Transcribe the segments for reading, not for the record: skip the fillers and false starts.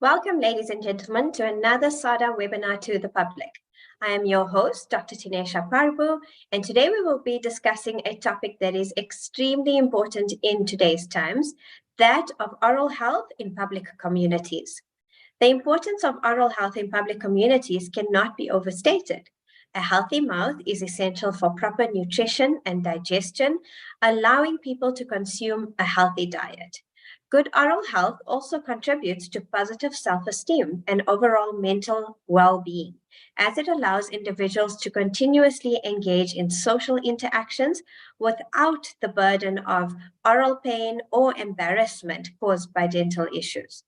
Welcome, ladies and gentlemen, to another SADA webinar to the public. I am your host, Dr. Nthabiseng P, and today we will be discussing a topic that is extremely important in today's times, that of oral health in public communities. The importance of oral health in public communities cannot be overstated. A healthy mouth is essential for proper nutrition and digestion, allowing people to consume a healthy diet. Good oral health also contributes to positive self-esteem and overall mental well-being, as it allows individuals to continuously engage in social interactions without the burden of oral pain or embarrassment caused by dental issues.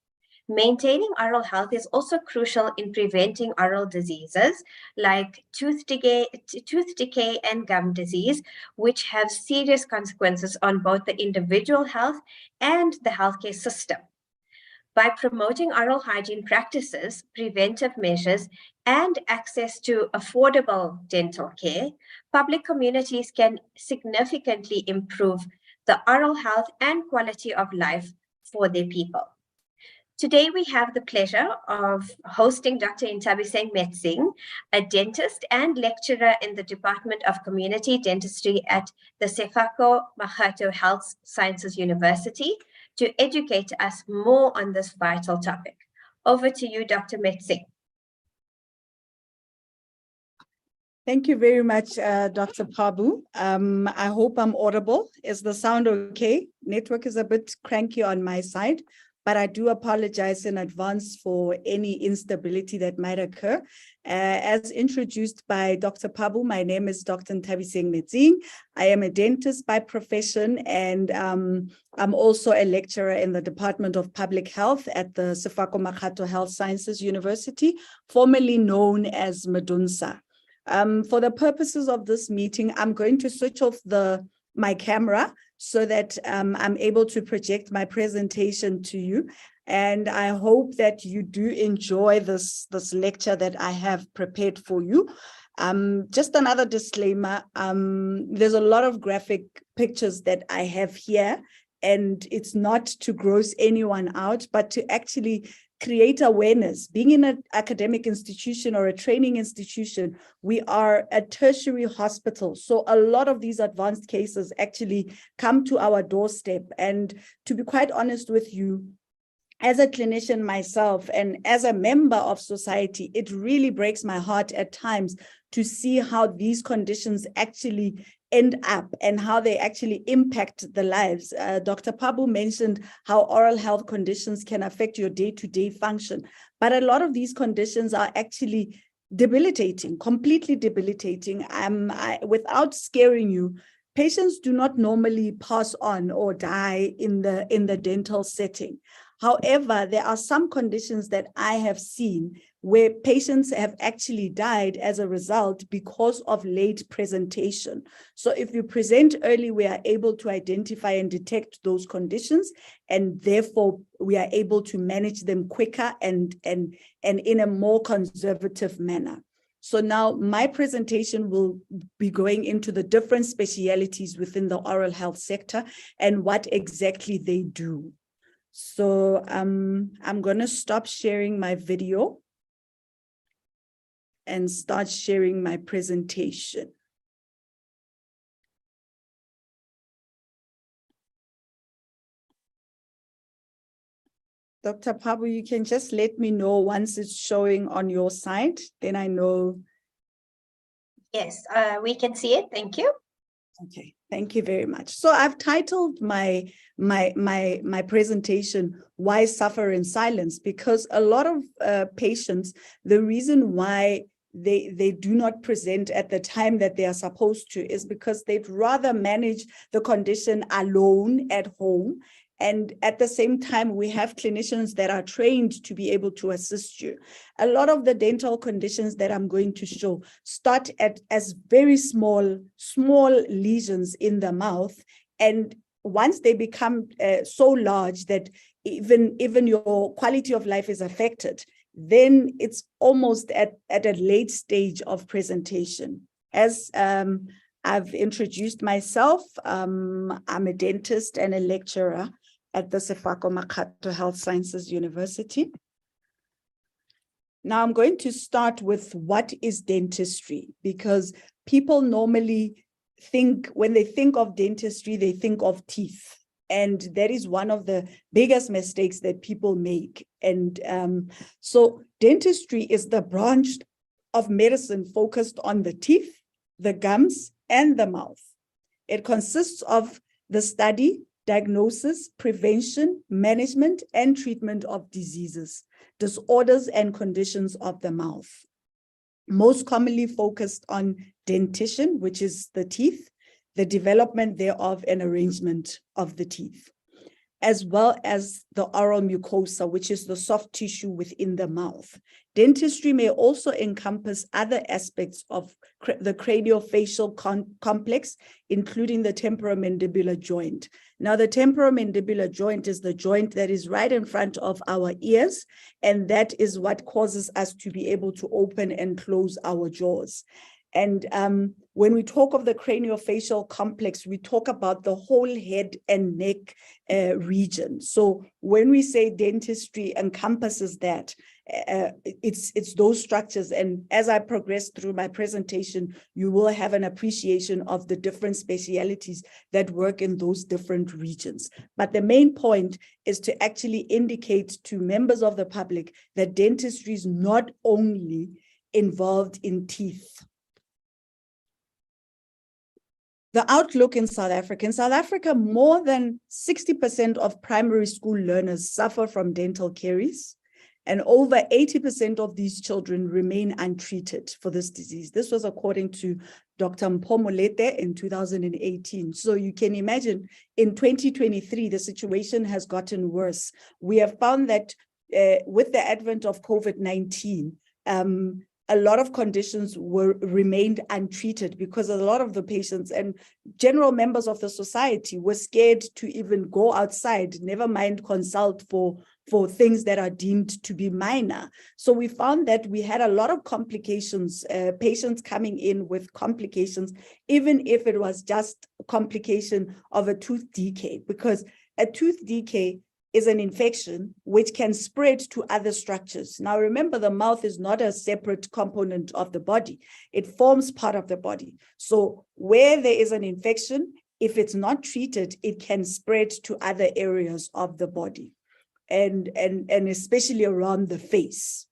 Maintaining oral health is also crucial in preventing oral diseases like tooth decay and gum disease, which have serious consequences on both the individual health and the healthcare system. By promoting oral hygiene practices, preventive measures, and access to affordable dental care, public communities can significantly improve the oral health and quality of life for their people. Today, we have the pleasure of hosting Dr. Nthabiseng Metsing, a dentist and lecturer in the Department of Community Dentistry at the Sefako Makgatho Health Sciences University, to educate us more on this vital topic. Over to you, Dr. Metsing. Thank you very much, Dr. Pabu. I hope I'm audible. Is the sound okay? Network is a bit cranky on my side, but I do apologize in advance for any instability that might occur. As introduced by Dr. Pabu, my name is Dr. Nthabiseng Metsing. I am a dentist by profession, and I'm also a lecturer in the Department of Public Health at the Sefako Makgatho Health Sciences University, formerly known as Medunsa. For the purposes of this meeting, I'm going to switch off my camera so that I'm able to project my presentation to you. And I hope that you do enjoy this lecture that I have prepared for you. Just another disclaimer, there's a lot of graphic pictures that I have here, and it's not to gross anyone out, but to actually create awareness. Being in an academic institution or a training institution, we are a tertiary hospital. So a lot of these advanced cases actually come to our doorstep. And to be quite honest with you, as a clinician myself and as a member of society, it really breaks my heart at times to see how these conditions actually end up and how they actually impact the lives. Dr. Pabu mentioned how oral health conditions can affect your day-to-day function, but a lot of these conditions are actually debilitating, completely debilitating. Without scaring you, patients do not normally pass on or die in the dental setting. However, there are some conditions that I have seen where patients have actually died as a result because of late presentation. So if you present early, we are able to identify and detect those conditions, and therefore we are able to manage them quicker and in a more conservative manner. So now my presentation will be going into the different specialties within the oral health sector and what exactly they do. So I'm going to stop sharing my video and start sharing my presentation. Dr. Pabu, you can just let me know once it's showing on your side, then I know. Yes, we can see it. Thank you. Okay, thank you very much. So I've titled my presentation, Why Suffer in Silence? Because a lot of patients, the reason why they do not present at the time that they are supposed to is because they'd rather manage the condition alone at home. And at the same time, we have clinicians that are trained to be able to assist you. A lot of the dental conditions that I'm going to show start as very small lesions in the mouth. And once they become so large that even your quality of life is affected, then it's almost at a late stage of presentation. As I've introduced myself, I'm a dentist and a lecturer at the Sefako Makgatho Health Sciences University. Now I'm going to start with what is dentistry, because people normally think, when they think of dentistry, they think of teeth. And that is one of the biggest mistakes that people make. And so dentistry is the branch of medicine focused on the teeth, the gums, and the mouth. It consists of the study, diagnosis, prevention, management, and treatment of diseases, disorders, and conditions of the mouth. Most commonly focused on dentition, which is the teeth, the development thereof and arrangement of the teeth, as well as the oral mucosa, which is the soft tissue within the mouth. Dentistry may also encompass other aspects of the craniofacial complex, including the temporomandibular joint. Now, the temporomandibular joint is the joint that is right in front of our ears, and that is what causes us to be able to open and close our jaws. And when we talk of the craniofacial complex, we talk about the whole head and neck region. So when we say dentistry encompasses that, it's those structures. And as I progress through my presentation, you will have an appreciation of the different specialities that work in those different regions. But the main point is to actually indicate to members of the public that dentistry is not only involved in teeth. The outlook in South Africa. In South Africa, more than 60% of primary school learners suffer from dental caries, and over 80% of these children remain untreated for this disease. This was according to Dr. Mpho in 2018. So you can imagine in 2023, the situation has gotten worse. We have found that with the advent of COVID-19, a lot of conditions remained untreated because a lot of the patients and general members of the society were scared to even go outside, never mind consult for things that are deemed to be minor. So we found that we had a lot of complications, patients coming in with complications, even if it was just a complication of a tooth decay, because a tooth decay is an infection which can spread to other structures. Now, remember, the mouth is not a separate component of the body. It forms part of the body. So where there is an infection, if it's not treated, it can spread to other areas of the body, and especially around the face.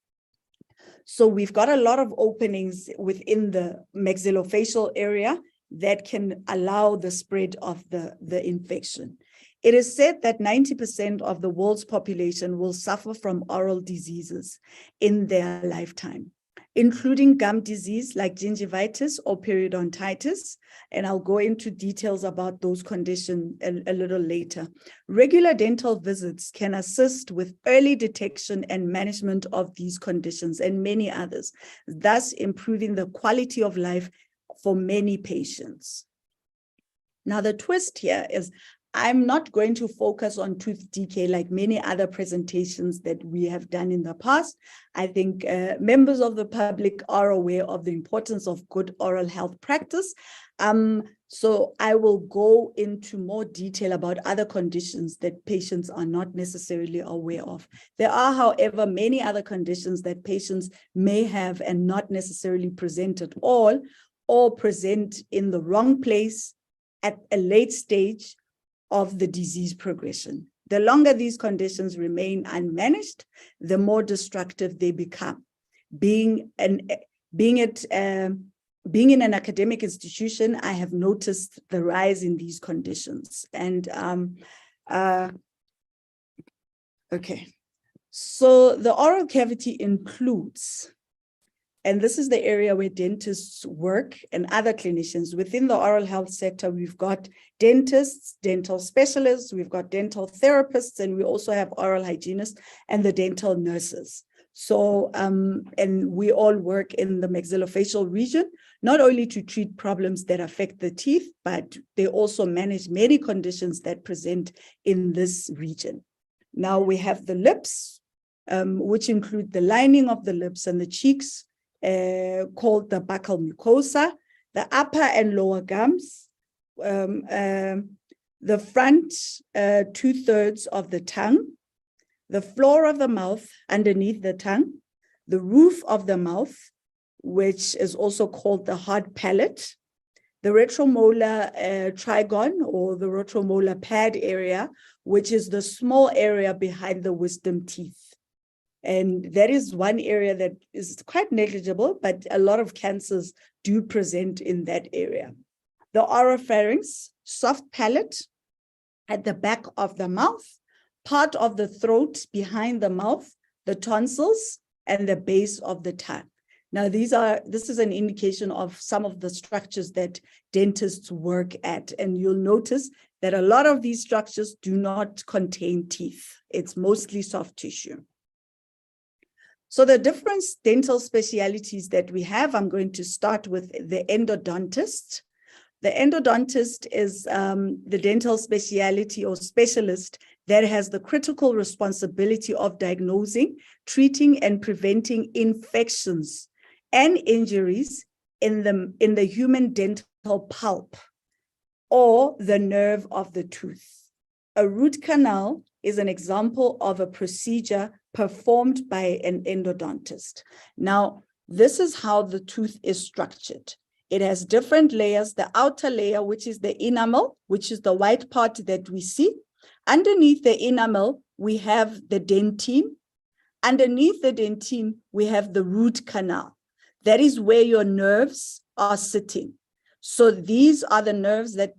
So we've got a lot of openings within the maxillofacial area that can allow the spread of the infection. It is said that 90% of the world's population will suffer from oral diseases in their lifetime, including gum disease like gingivitis or periodontitis. And I'll go into details about those conditions a little later. Regular dental visits can assist with early detection and management of these conditions and many others, thus improving the quality of life for many patients. Now, the twist here is I'm not going to focus on tooth decay like many other presentations that we have done in the past. I think members of the public are aware of the importance of good oral health practice. So I will go into more detail about other conditions that patients are not necessarily aware of. There are, however, many other conditions that patients may have and not necessarily present at all, or present in the wrong place at a late stage of the disease progression. The longer these conditions remain unmanaged, the more destructive they become. Being in an academic institution, I have noticed the rise in these conditions. And okay, so the oral cavity includes, and this is the area where dentists work and other clinicians. Within the oral health sector, we've got dentists, dental specialists, we've got dental therapists, and we also have oral hygienists and the dental nurses. So, and we all work in the maxillofacial region, not only to treat problems that affect the teeth, but they also manage many conditions that present in this region. Now we have the lips, which include the lining of the lips and the cheeks, called the buccal mucosa, the upper and lower gums, the front 2/3 of the tongue, the floor of the mouth underneath the tongue, the roof of the mouth, which is also called the hard palate, the retromolar trigon or the retromolar pad area, which is the small area behind the wisdom teeth. And that is one area that is quite negligible, but a lot of cancers do present in that area. The oropharynx, soft palate at the back of the mouth, part of the throat behind the mouth, the tonsils, and the base of the tongue. Now, this is an indication of some of the structures that dentists work at. And you'll notice that a lot of these structures do not contain teeth. It's mostly soft tissue. So the different dental specialties that we have, I'm going to start with the endodontist. The endodontist is the dental specialty or specialist that has the critical responsibility of diagnosing, treating, and preventing infections and injuries in the human dental pulp or the nerve of the tooth. A root canal is an example of a procedure performed by an endodontist. Now, this is how the tooth is structured. It has different layers. The outer layer, which is the enamel, which is the white part that we see. Underneath the enamel, we have the dentine. Underneath the dentine, we have the root canal. That is where your nerves are sitting. So these are the nerves that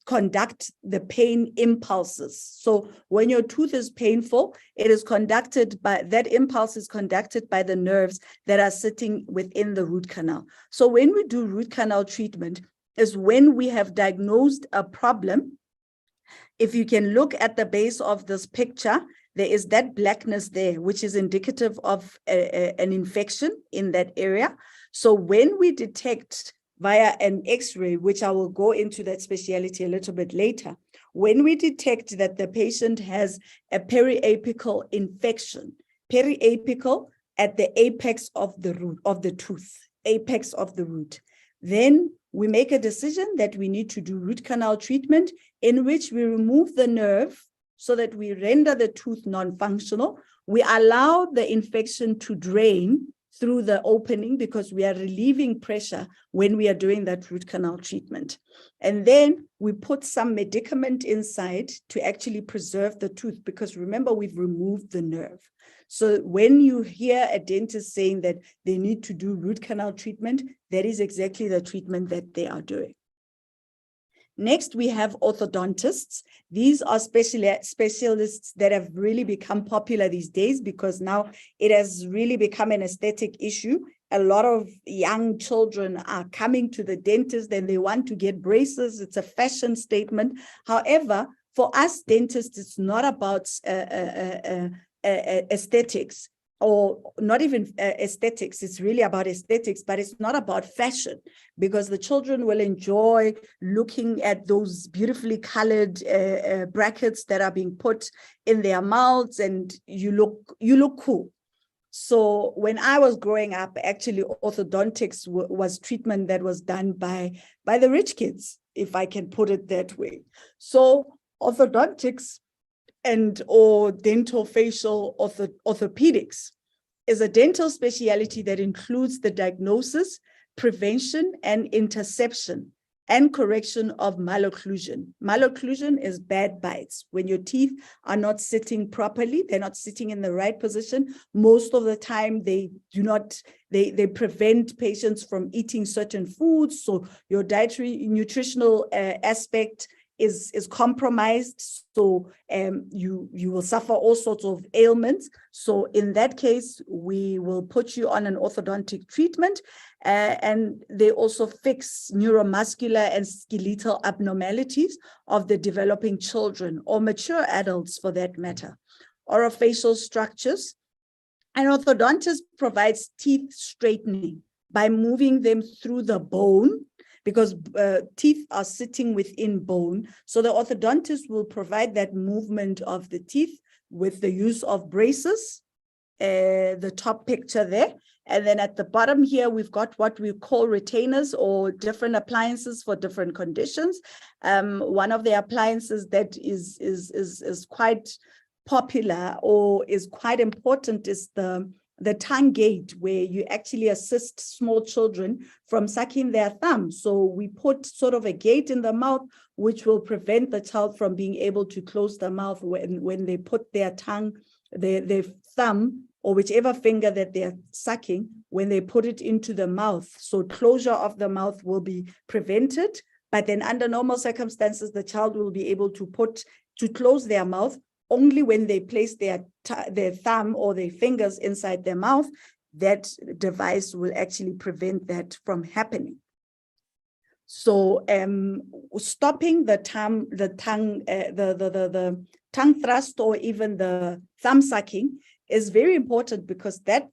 conduct the pain impulses. So when your tooth is painful, that impulse is conducted by the nerves that are sitting within the root canal. So when we do root canal treatment is when we have diagnosed a problem. If you can look at the base of this picture, there is that blackness there, which is indicative of an infection in that area. So when we detect via an X-ray, which I will go into that specialty a little bit later, when we detect that the patient has a periapical infection, periapical at the apex of the root of the tooth, apex of the root, then we make a decision that we need to do root canal treatment in which we remove the nerve so that we render the tooth non-functional. We allow the infection to drain through the opening because we are relieving pressure when we are doing that root canal treatment. And then we put some medicament inside to actually preserve the tooth because remember, we've removed the nerve. So when you hear a dentist saying that they need to do root canal treatment, that is exactly the treatment that they are doing. Next, we have orthodontists. These are specialists that have really become popular these days because now it has really become an aesthetic issue. A lot of young children are coming to the dentist and they want to get braces. It's a fashion statement. However, for us dentists, it's not about aesthetics. Or not even aesthetics, it's really about aesthetics, but it's not about fashion because the children will enjoy looking at those beautifully colored brackets that are being put in their mouths and you look cool. So when I was growing up, actually orthodontics was treatment that was done by the rich kids, if I can put it that way. So orthodontics or dental facial orthopedics is a dental specialty that includes the diagnosis, prevention, and interception and correction of malocclusion. Malocclusion is bad bites. When your teeth are not sitting properly, they're not sitting in the right position. Most of the time, they prevent patients from eating certain foods. So your dietary nutritional aspect is compromised, so you will suffer all sorts of ailments. So in that case, we will put you on an orthodontic treatment, and they also fix neuromuscular and skeletal abnormalities of the developing children or mature adults for that matter. Orofacial structures. An orthodontist provides teeth straightening by moving them through the bone, because teeth are sitting within bone. So the orthodontist will provide that movement of the teeth with the use of braces, the top picture there. And then at the bottom here, we've got what we call retainers or different appliances for different conditions. One of the appliances that is quite popular or is quite important is the the tongue gate, where you actually assist small children from sucking their thumb. So we put sort of a gate in the mouth, which will prevent the child from being able to close the mouth when they put their tongue, their thumb, or whichever finger that they're sucking, when they put it into the mouth. So closure of the mouth will be prevented, but then under normal circumstances, the child will be able to close their mouth only when they place their thumb or their fingers inside their mouth. That device will actually prevent that from happening. So stopping the tongue thrust or even the thumb sucking is very important, because that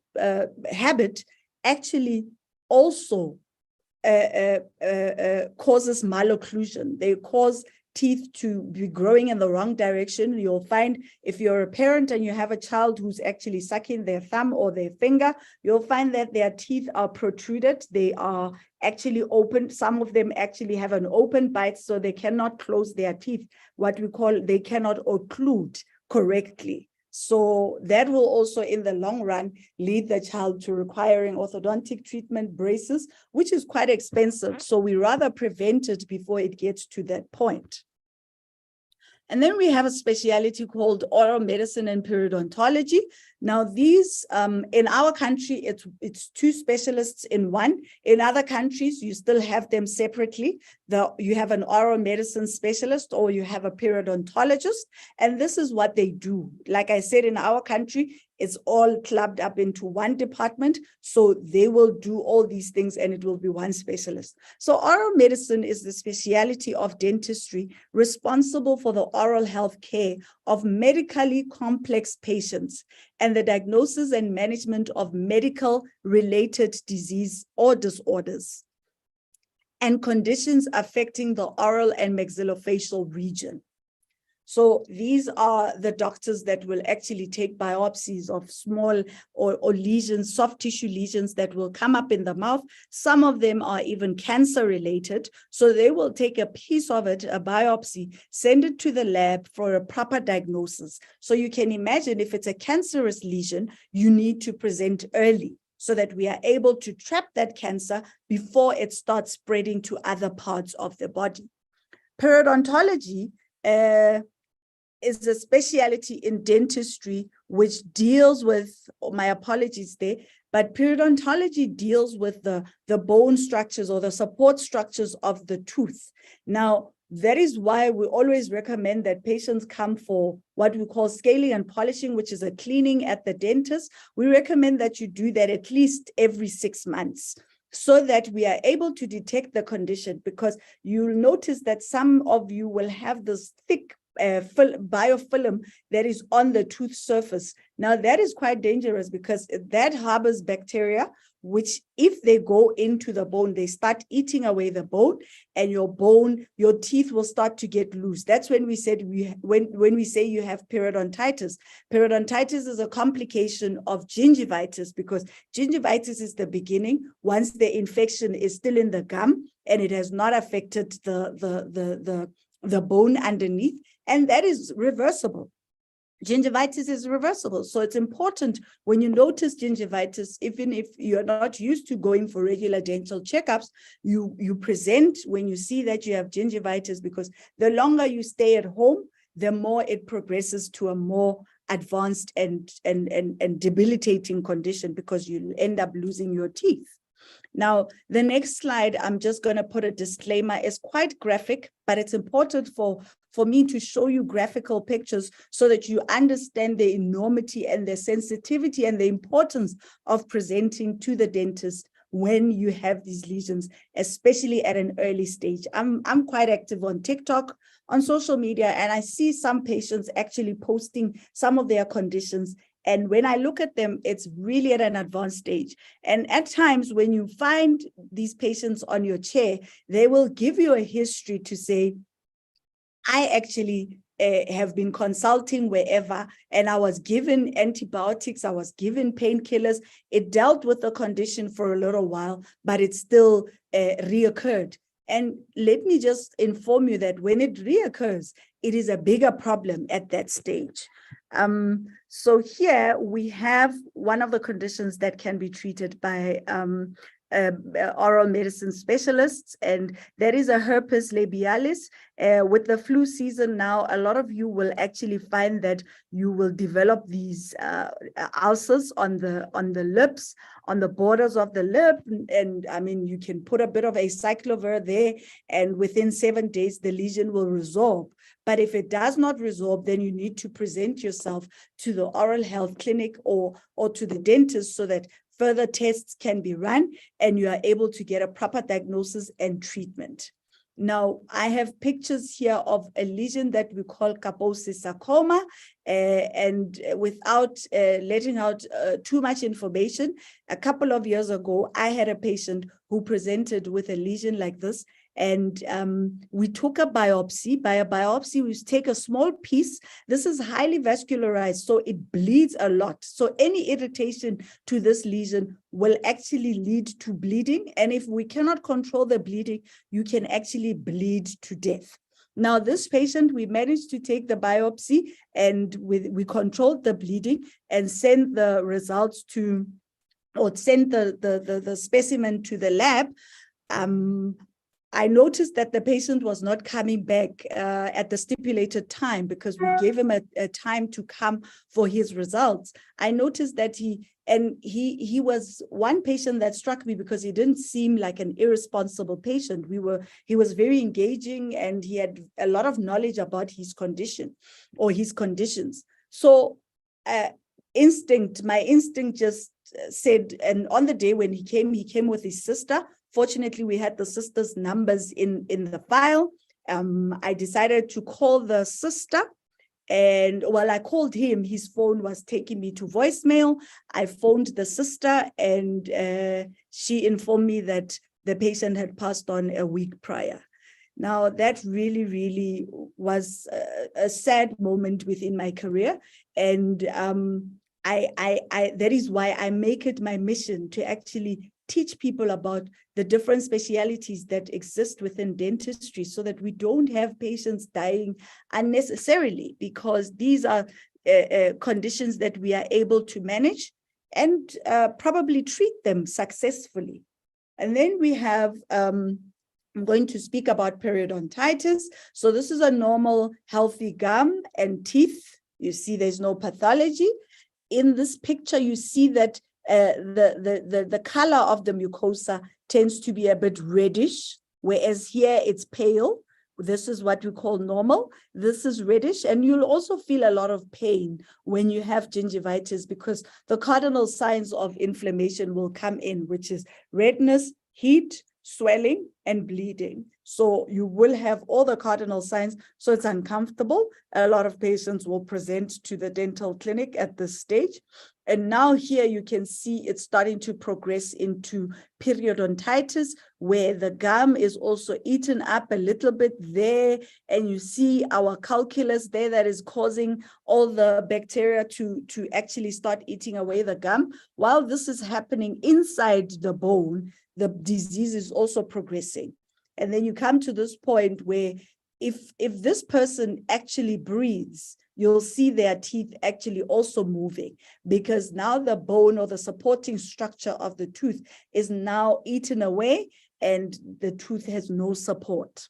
habit actually also causes malocclusion. They cause teeth to be growing in the wrong direction. You'll find if you're a parent and you have a child who's actually sucking their thumb or their finger, you'll find that their teeth are protruded. They are actually open. Some of them actually have an open bite, so they cannot close their teeth. What we call, they cannot occlude correctly. So that will also, in the long run, lead the child to requiring orthodontic treatment, braces, which is quite expensive. So we rather prevent it before it gets to that point. And then we have a specialty called oral medicine and periodontology. Now these, in our country, it's two specialists in one. In other countries, you still have them separately. You have an oral medicine specialist or you have a periodontologist, and this is what they do. Like I said, in our country, it's all clubbed up into one department. So they will do all these things and it will be one specialist. So oral medicine is the specialty of dentistry responsible for the oral health care of medically complex patients and the diagnosis and management of medical related disease or disorders and conditions affecting the oral and maxillofacial region. So these are the doctors that will actually take biopsies of small or lesions, soft tissue lesions that will come up in the mouth. Some of them are even cancer related. So they will take a piece of it, a biopsy, send it to the lab for a proper diagnosis. So you can imagine if it's a cancerous lesion, you need to present early so that we are able to trap that cancer before it starts spreading to other parts of the body. Periodontology is a specialty in dentistry which deals with, my apologies there, but periodontology deals with the bone structures or the support structures of the tooth. Now, that is why we always recommend that patients come for what we call scaling and polishing, which is a cleaning at the dentist. We recommend that you do that at least every 6 months, so that we are able to detect the condition, because you'll notice that some of you will have this thick biofilm that is on the tooth surface. Now that is quite dangerous because that harbors bacteria, which if they go into the bone, they start eating away the bone, and your teeth will start to get loose. That's when we said when we say you have periodontitis. Periodontitis is a complication of gingivitis, because gingivitis is the beginning once the infection is still in the gum and it has not affected the bone underneath, and that is reversible. Gingivitis is reversible. So it's important when you notice gingivitis, even if you're not used to going for regular dental checkups, you present when you see that you have gingivitis, because the longer you stay at home, the more it progresses to a more advanced and debilitating condition, because you end up losing your teeth. Now, the next slide, I'm just going to put a disclaimer. It's quite graphic, but it's important for me to show you graphical pictures so that you understand the enormity and the sensitivity and the importance of presenting to the dentist when you have these lesions, especially at an early stage. I'm quite active on TikTok, on social media, and I see some patients actually posting some of their conditions. And when I look at them, it's really at an advanced stage. And at times when you find these patients on your chair, they will give you a history to say, I actually have been consulting wherever, and I was given antibiotics, I was given painkillers. It dealt with the condition for a little while, but it still reoccurred. And let me just inform you that when it reoccurs, it is a bigger problem at that stage. So here we have one of the conditions that can be treated by oral medicine specialists, and that is a herpes labialis. With the flu season now, a lot of you will actually find that you will develop these ulcers on the lips, on the borders of the lip, and I mean, you can put a bit of acyclovir there, and within 7 days, the lesion will resolve. But if it does not resolve, then you need to present yourself to the oral health clinic or to the dentist so that further tests can be run and you are able to get a proper diagnosis and treatment. Now, I have pictures here of a lesion that we call Kaposi sarcoma, and without letting out too much information, a couple of years ago, I had a patient who presented with a lesion like this, and we took a biopsy. By a biopsy, we take a small piece. This is highly vascularized, so it bleeds a lot. So any irritation to this lesion will actually lead to bleeding. And if we cannot control the bleeding, you can actually bleed to death. Now, this patient, we managed to take the biopsy and we controlled the bleeding and sent the results to, or sent the specimen to the lab. I noticed that the patient was not coming back at the stipulated time because we gave him a time to come for his results. I noticed that he was one patient that struck me because he didn't seem like an irresponsible patient. He was very engaging and he had a lot of knowledge about his condition or his conditions. So my instinct just said, and on the day when he came with his sister. Fortunately, we had the sister's numbers in the file. I decided to call the sister, and while I called him, his phone was taking me to voicemail. I phoned the sister, and she informed me that the patient had passed on a week prior. Now, that really, really was a sad moment within my career, and that is why I make it my mission to actually teach people about the different specialties that exist within dentistry so that we don't have patients dying unnecessarily, because these are conditions that we are able to manage and probably treat them successfully. And then we have, I'm going to speak about periodontitis. So this is a normal, healthy gum and teeth. You see there's no pathology. In this picture, you see that the color of the mucosa tends to be a bit reddish, whereas here it's pale. This is what we call normal. This is reddish, and you'll also feel a lot of pain when you have gingivitis because the cardinal signs of inflammation will come in, which is redness, heat, swelling, and bleeding. So you will have all the cardinal signs, so it's uncomfortable. A lot of patients will present to the dental clinic at this stage. And now here you can see it's starting to progress into periodontitis, where the gum is also eaten up a little bit there. And you see our calculus there that is causing all the bacteria to actually start eating away the gum. While this is happening inside the bone, the disease is also progressing. And then you come to this point where if this person actually breathes, you'll see their teeth actually also moving, because now the bone or the supporting structure of the tooth is now eaten away and the tooth has no support.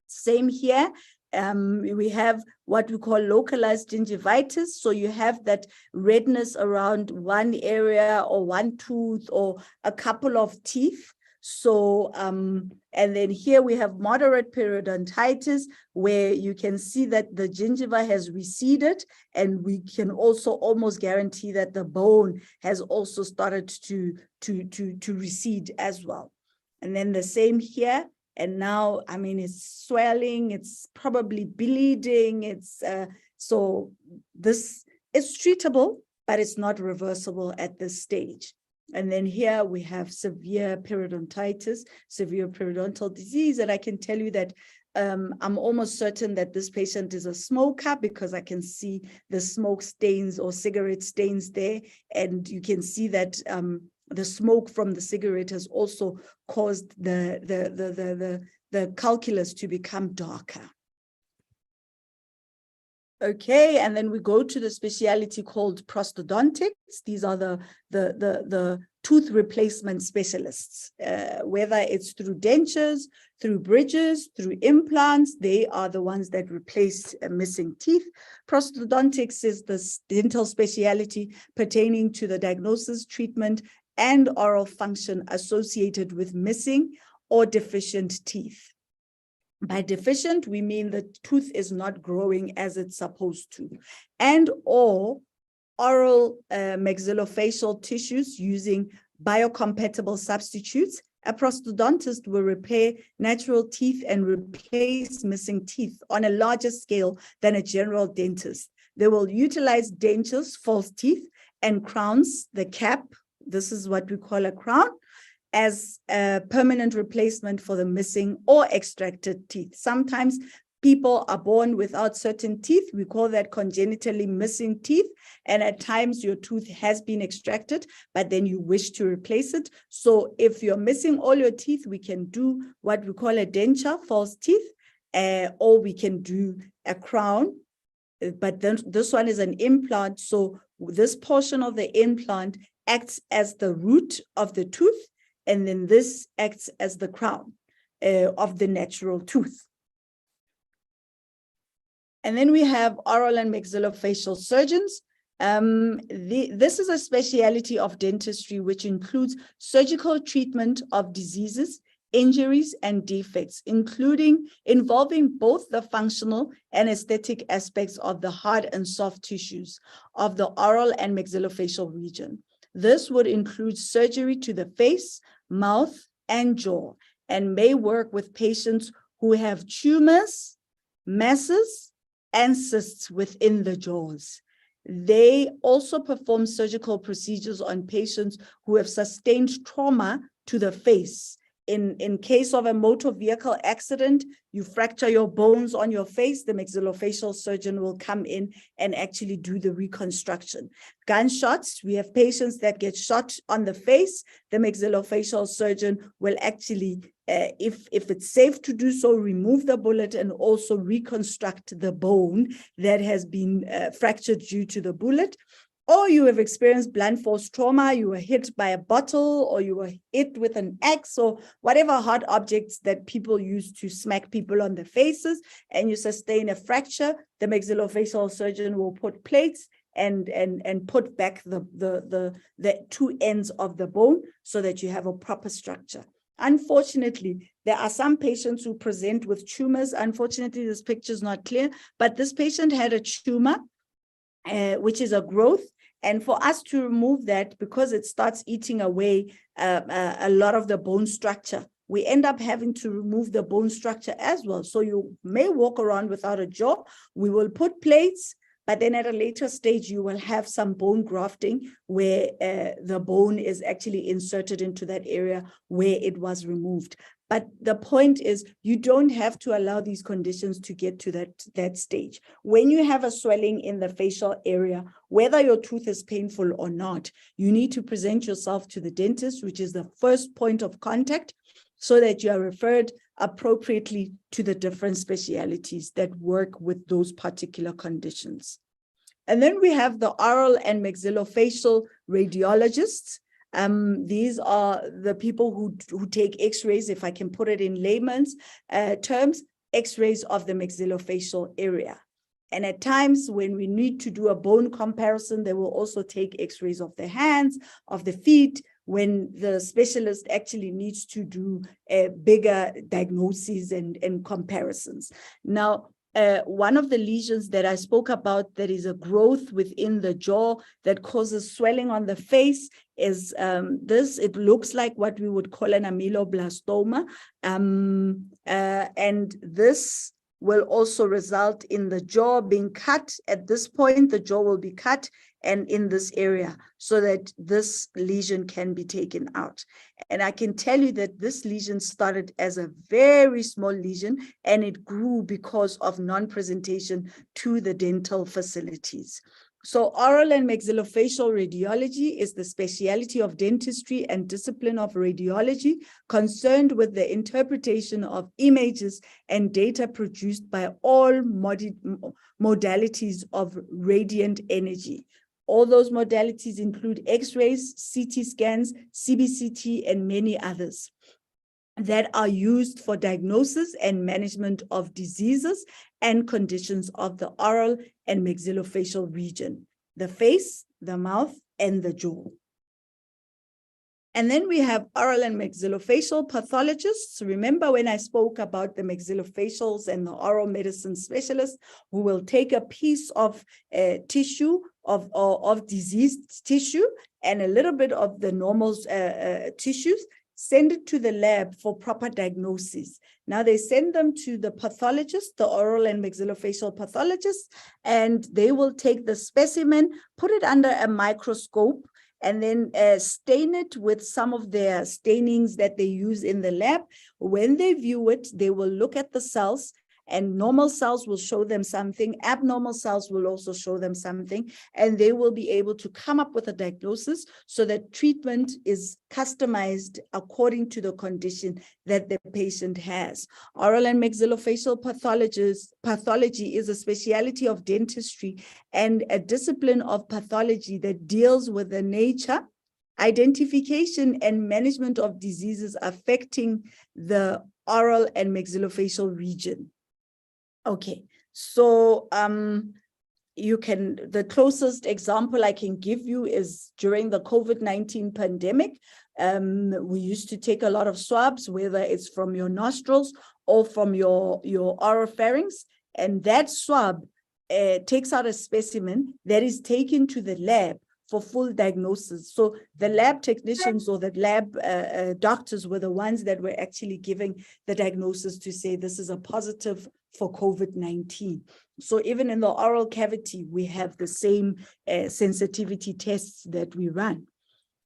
Same here. We have what we call localized gingivitis. So you have that redness around one area or one tooth or a couple of teeth. So, and then here we have moderate periodontitis, where you can see that the gingiva has receded, and we can also almost guarantee that the bone has also started to recede as well. And then the same here. And now, I mean, it's swelling, it's probably bleeding. It's so this is treatable, but it's not reversible at this stage. And then here we have severe periodontitis, severe periodontal disease. And I can tell you that I'm almost certain that this patient is a smoker, because I can see the smoke stains or cigarette stains there. And you can see that the smoke from the cigarette has also caused the calculus to become darker. Okay, and then we go to the specialty called prosthodontics. These are the tooth replacement specialists, whether it's through dentures, through bridges, through implants, they are the ones that replace missing teeth. Prosthodontics is the dental specialty pertaining to the diagnosis, treatment, and oral function associated with missing or deficient teeth. By deficient, we mean the tooth is not growing as it's supposed to, and or oral maxillofacial tissues using biocompatible substitutes. A prosthodontist will repair natural teeth and replace missing teeth on a larger scale than a general dentist. They will utilize dentures, false teeth, and crowns, the cap, this is what we call a crown, as a permanent replacement for the missing or extracted teeth. Sometimes people are born without certain teeth. We call that congenitally missing teeth. And at times your tooth has been extracted, but then you wish to replace it. So if you're missing all your teeth, we can do what we call a denture, false teeth, or we can do a crown. But then this one is an implant. So this portion of the implant acts as the root of the tooth, and then this acts as the crown of the natural tooth. And then we have oral and maxillofacial surgeons. This is a specialty of dentistry which includes surgical treatment of diseases, injuries, and defects, involving both the functional and aesthetic aspects of the hard and soft tissues of the oral and maxillofacial region. This would include surgery to the face, mouth, and jaw, and may work with patients who have tumors, masses, and cysts within the jaws. They also perform surgical procedures on patients who have sustained trauma to the face. In case of a motor vehicle accident, you fracture your bones on your face, the maxillofacial surgeon will come in and actually do the reconstruction. Gunshots, we have patients that get shot on the face. The maxillofacial surgeon will actually, if it's safe to do so, remove the bullet and also reconstruct the bone that has been fractured due to the bullet. Or you have experienced blunt force trauma, you were hit by a bottle, or you were hit with an axe, or whatever hard objects that people use to smack people on the faces, and you sustain a fracture, the maxillofacial surgeon will put plates and put back the two ends of the bone so that you have a proper structure. Unfortunately, there are some patients who present with tumors. Unfortunately, this picture is not clear, but this patient had a tumor, which is a growth. And for us to remove that, because it starts eating away a lot of the bone structure, we end up having to remove the bone structure as well. So you may walk around without a jaw. We will put plates, but then at a later stage, you will have some bone grafting where the bone is actually inserted into that area where it was removed. But the point is, you don't have to allow these conditions to get to that stage. When you have a swelling in the facial area, whether your tooth is painful or not, you need to present yourself to the dentist, which is the first point of contact, so that you are referred appropriately to the different specialties that work with those particular conditions. And then we have the oral and maxillofacial radiologists. These are the people who take x-rays, if I can put it in layman's terms, x-rays of the maxillofacial area. And at times when we need to do a bone comparison, they will also take x-rays of the hands, of the feet, when the specialist actually needs to do bigger diagnoses and comparisons. Now, one of the lesions that I spoke about that is a growth within the jaw that causes swelling on the face is this. It looks like what we would call an ameloblastoma. And this will also result in the jaw being cut. At this point, the jaw will be cut and in this area so that this lesion can be taken out. And I can tell you that this lesion started as a very small lesion and it grew because of non-presentation to the dental facilities. So oral and maxillofacial radiology is the specialty of dentistry and discipline of radiology concerned with the interpretation of images and data produced by all modalities of radiant energy. All those modalities include X-rays, CT scans, CBCT, and many others that are used for diagnosis and management of diseases and conditions of the oral and maxillofacial region, the face, the mouth, and the jaw. And then we have oral and maxillofacial pathologists. Remember when I spoke about the maxillofacials and the oral medicine specialists who will take a piece of tissue, of diseased tissue, and a little bit of the normal tissues, send it to the lab for proper diagnosis. Now they send them to the pathologist, the oral and maxillofacial pathologist, and they will take the specimen, put it under a microscope, and then stain it with some of their stainings that they use in the lab. When they view it, they will look at the cells, and normal cells will show them something, abnormal cells will also show them something, and they will be able to come up with a diagnosis so that treatment is customized according to the condition that the patient has. Oral and maxillofacial pathology is a specialty of dentistry and a discipline of pathology that deals with the nature, identification, and management of diseases affecting the oral and maxillofacial region. Okay, so the closest example I can give you is during the COVID-19 pandemic. We used to take a lot of swabs, whether it's from your nostrils or from your oropharynx, and that swab takes out a specimen that is taken to the lab for full diagnosis. So the lab technicians or the lab doctors were the ones that were actually giving the diagnosis to say this is a positive for COVID-19. So even in the oral cavity, we have the same sensitivity tests that we run.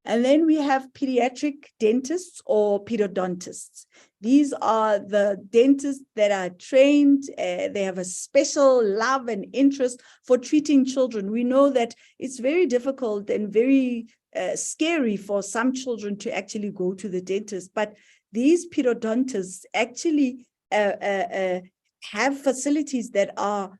And then we have pediatric dentists or pedodontists. These are the dentists that are trained, they have a special love and interest for treating children. We know that it's very difficult and very scary for some children to actually go to the dentist, but these pedodontists actually have facilities that are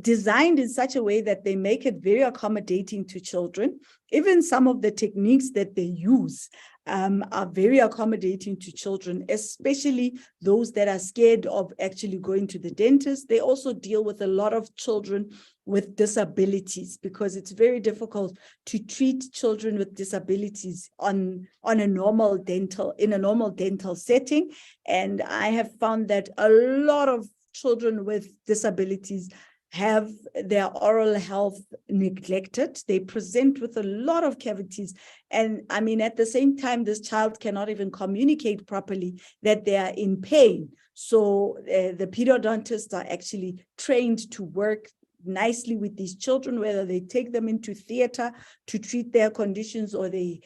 designed in such a way that they make it very accommodating to children. Even some of the techniques that they use are very accommodating to children, especially those that are scared of actually going to the dentist. They also deal with a lot of children with disabilities because it's very difficult to treat children with disabilities in a normal dental setting. And I have found that a lot of children with disabilities have their oral health neglected. They present with a lot of cavities. And I mean, at the same time, this child cannot even communicate properly that they are in pain. So the pedodontists are actually trained to work nicely with these children, whether they take them into theater to treat their conditions or they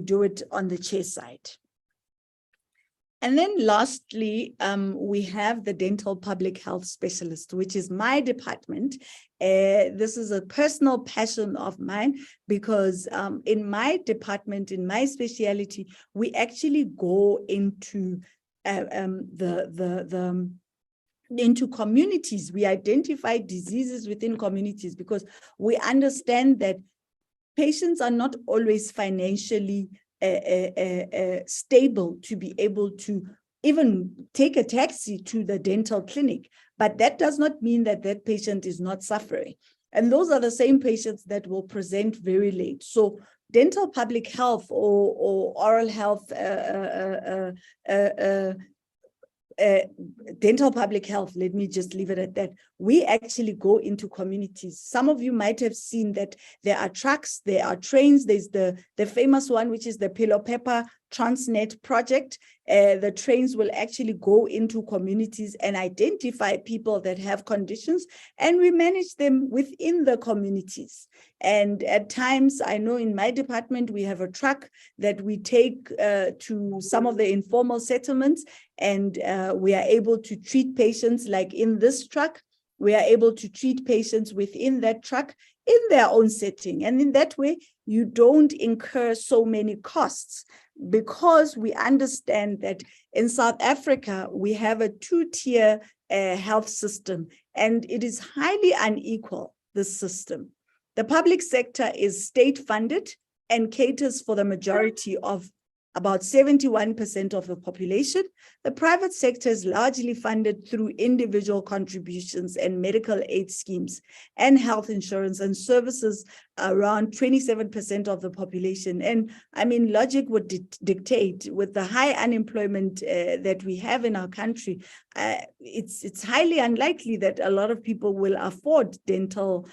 do it on the chair side. And then lastly, we have the dental public health specialist, which is my department. This is a personal passion of mine because in my department, in my specialty, we actually go into into communities. We identify diseases within communities because we understand that patients are not always financially stable to be able to even take a taxi to the dental clinic. But that does not mean that that patient is not suffering. And those are the same patients that will present very late. So dental public health or oral health, dental public health, let me just leave it at that. We actually go into communities. Some of you might have seen that there are trucks, there are trains. There's the famous one, which is the Pelopeppa Transnet project. The trains will actually go into communities and identify people that have conditions, and we manage them within the communities. And at times, I know in my department, we have a truck that we take to some of the informal settlements, and we are able to treat patients like in this truck. We are able to treat patients within that truck in their own setting. And in that way, you don't incur so many costs, because we understand that in South Africa, we have a two-tier health system, and it is highly unequal, this system. The public sector is state-funded and caters for the majority of about 71% of the population. The private sector is largely funded through individual contributions and medical aid schemes and health insurance and services around 27% of the population. And I mean, logic would dictate, with the high unemployment that we have in our country, it's highly unlikely that a lot of people will afford dental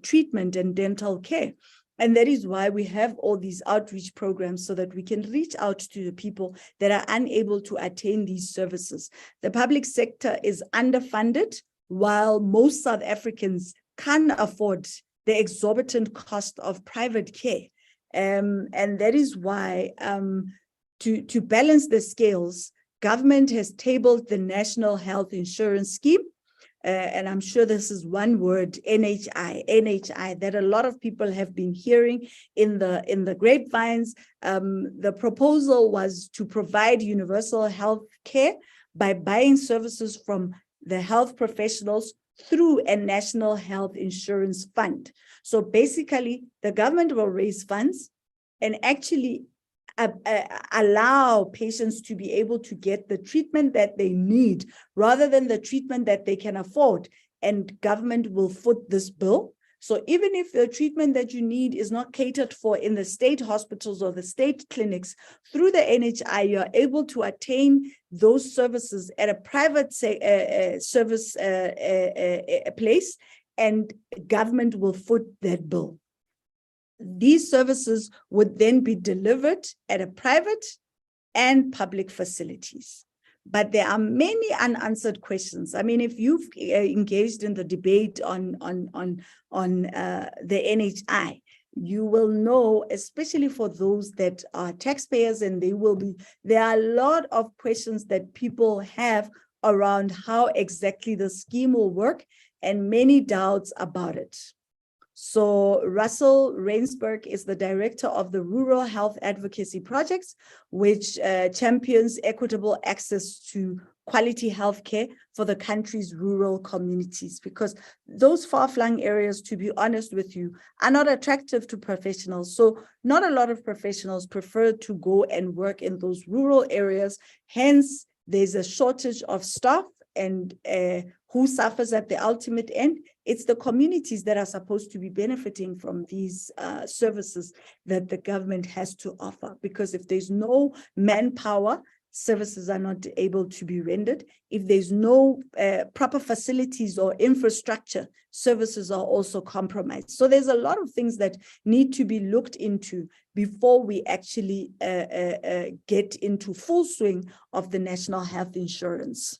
treatment and dental care. And that is why we have all these outreach programs, so that we can reach out to the people that are unable to attain these services. The public sector is underfunded, while most South Africans can't afford the exorbitant cost of private care. And that is why, to balance the scales, government has tabled the National Health Insurance Scheme. And I'm sure this is one word, NHI, that a lot of people have been hearing in the grapevines. The proposal was to provide universal health care by buying services from the health professionals through a national health insurance fund. So basically, the government will raise funds and actually allow patients to be able to get the treatment that they need, rather than the treatment that they can afford. And government will foot this bill. So even if the treatment that you need is not catered for in the state hospitals or the state clinics, through the NHI, you're able to attain those services at a private service place, and government will foot that bill. These services would then be delivered at a private and public facilities. But there are many unanswered questions. I mean, if you've engaged in the debate on the NHI, you will know, especially for those that are taxpayers, and there are a lot of questions that people have around how exactly the scheme will work, and many doubts about it. So Russell Rainsberg is the director of the Rural Health Advocacy Projects, which champions equitable access to quality healthcare for the country's rural communities, because those far-flung areas, to be honest with you, are not attractive to professionals. So not a lot of professionals prefer to go and work in those rural areas. Hence, there's a shortage of staff, and who suffers at the ultimate end? It's the communities that are supposed to be benefiting from these services that the government has to offer. Because if there's no manpower, services are not able to be rendered. If there's no proper facilities or infrastructure, services are also compromised. So there's a lot of things that need to be looked into before we actually get into full swing of the national health insurance.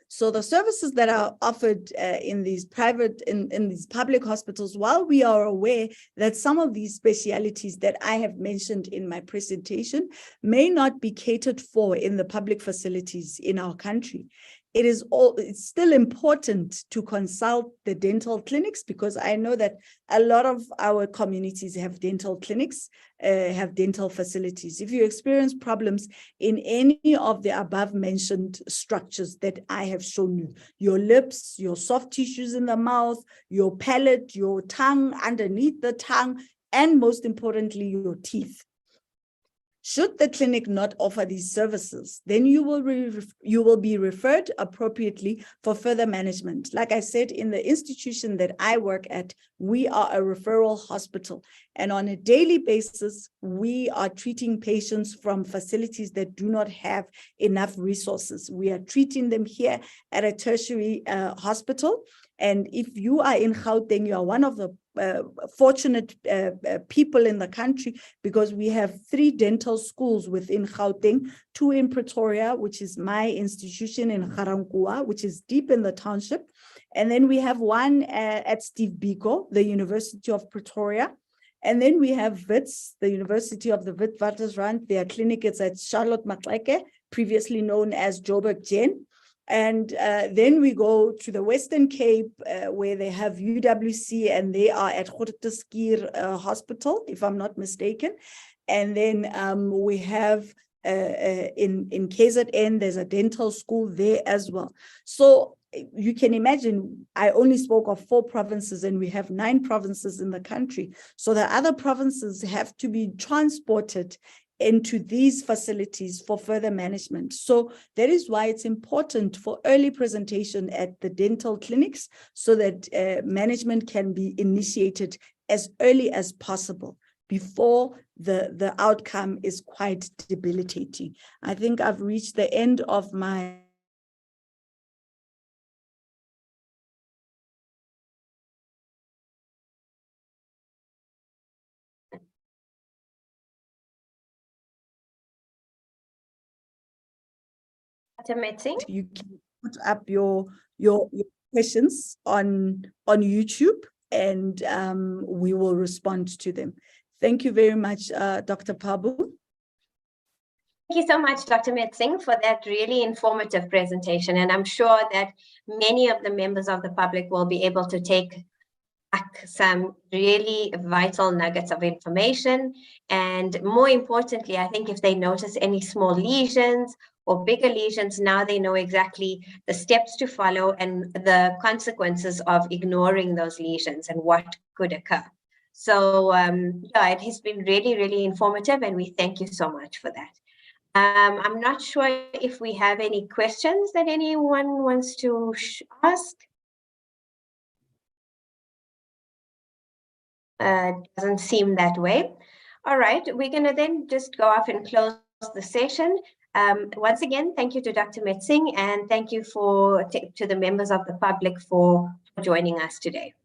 So the services that are offered in these public hospitals, while we are aware that some of these specialties that I have mentioned in my presentation may not be catered for in the public facilities in our country, it's still important to consult the dental clinics, because I know that a lot of our communities have dental clinics, have dental facilities. If you experience problems in any of the above mentioned structures that I have shown you, your lips, your soft tissues in the mouth, your palate, your tongue, underneath the tongue, and most importantly, your teeth, should the clinic not offer these services, then you will be referred appropriately for further management. Like I said, in the institution that I work at, we are a referral hospital. And on a daily basis, we are treating patients from facilities that do not have enough resources. We are treating them here at a tertiary hospital. And if you are in Gauteng, you are one of the fortunate people in the country, because we have 3 dental schools within Gauteng, 2 in Pretoria, which is my institution, in Garankuwa, which is deep in the township. And then we have one at Steve Biko, the University of Pretoria. And then we have WITS, the University of the Witwatersrand. Their clinic is at Charlotte Maxeke, previously known as Joburg Gen. And then we go to the Western Cape, where they have UWC, and they are at Grooteskier Hospital, if I'm not mistaken. And then we have in KZN, there's a dental school there as well. So you can imagine, I only spoke of 4 provinces, and we have 9 provinces in the country. So the other provinces have to be transported into these facilities for further management. So that is why it's important for early presentation at the dental clinics, so that management can be initiated as early as possible before the outcome is quite debilitating. I think I've reached the end of my Dr. Metsing? You can put up your questions on YouTube, and we will respond to them. Thank you very much, Dr. Pabu. Thank you so much, Dr. Metsing, for that really informative presentation. And I'm sure that many of the members of the public will be able to take back some really vital nuggets of information. And more importantly, I think if they notice any small lesions or bigger lesions, now they know exactly the steps to follow and the consequences of ignoring those lesions and what could occur. So yeah, it has been really, really informative, and we thank you so much for that. I'm not sure if we have any questions that anyone wants to ask. Doesn't seem that way. All right, we're going to then just go off and close the session. Once again, thank you to Dr. Metsing, and thank you to the members of the public for joining us today.